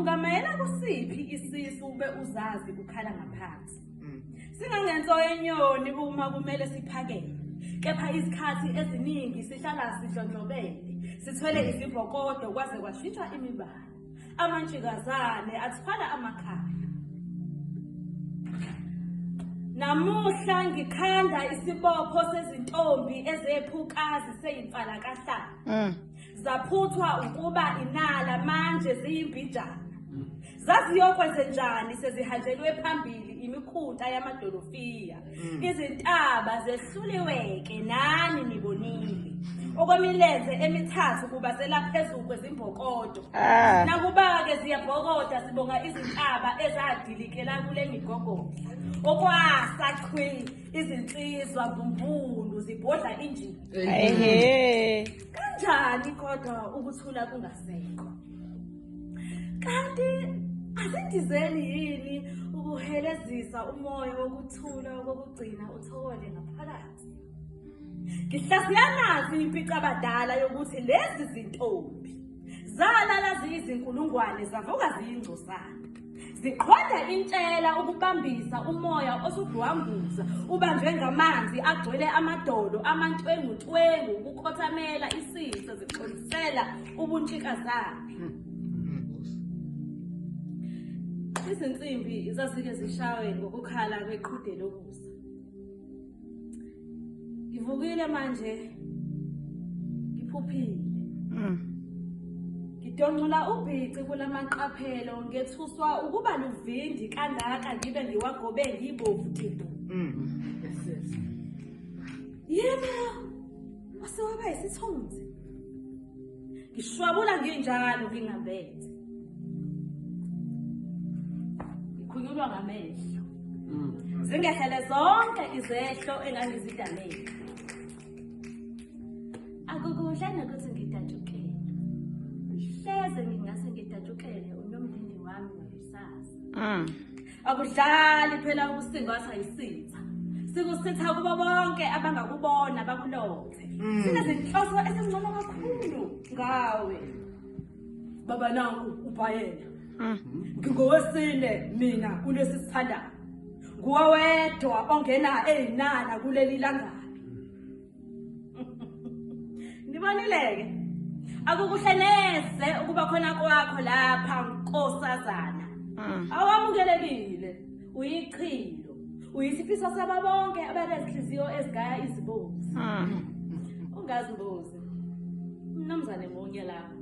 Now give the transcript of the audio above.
ungamayela kusiphi isisu ube uzazi ukhala ngaphansi. Singangenzo yenyoni uma kumele siphakele. Kepha isikhathi eziningi sihlala sidlondlobele. Sithwele izibhokodo kwaze kwashintshwa imibala. Amantshikazane athwala amakhala. Namuhla ngikhanda isibopho sezintombi ezephukazi seyimfalakahlala. Zaphuthwa ukuba inala manje ziyimbijana. Zaziyokwenzenjani sezihanjelwe phambili imikhunta yamadolofiya. Izintaba zehluliweke nani nibonile. Okwemilenze emithathu kubasela phezulu kwezimbokodo. Nakuba-ke ziyabhokoda sibonga izintaba ezadilikela kule migogodla. Okwasaqhwi izinsizwa mbumbulu zibhodla injini. Kanjani kodwa ukuthula kungasekho? Kanti asindizeni yini ukuhelezisa umoya wokuthula okugcina uthole ngaphakathi? Ngihlaziyanazi impica abadala yokuthi lezi zintombi zalala ziyizinkulungwane zavuka ziyingcosana. Ziqhwada intshela ukubambisa umoya osudwambuza ubanjwe ngamanzi agcwele amadolo amantwengutwengu ukukhothamela isitho zixolisela ubuntshikazane. Izinsimbi zazike zishawe ngokukhala kweqhude lokusa. Ngivukile manje ngiphuphile. Ngidonqula ubhici kulamaqaphelo ngethuswa ukuba luvindi kangaka ngibe ngiwagobe ngibovu tipo. Yebo, wasewaba isithunzi. Ngishwabula nginjalo ngingambethe. Ngikhunyulwa ngamehlo. Zingehlele zonke izehlo engangizidalele. Akukudla nokuthi ngidatshukele. Hleze ngingase ngidatshukele unomndeni wami ngesasa. Akudlali phela ukusingwasa isitha. Sikusitha kubo bonke abangakubona bakulothe. Sinezinhloso ezingcono kakhulu ngawe. Baba nangu ubhayela. Ngingowesine mina kulesi sithandayo. Nguwedwa ongena eyinana kuleli langana. Nibonileke? Akukuhle neze ukuba khona kwakho lapha nkosazana. Awamukelekile, uyichilo. Uyisifiso saba bonke abanezinhliziyo ezigaya izibozi. Ungazibozi. Mnumzane munye lapha.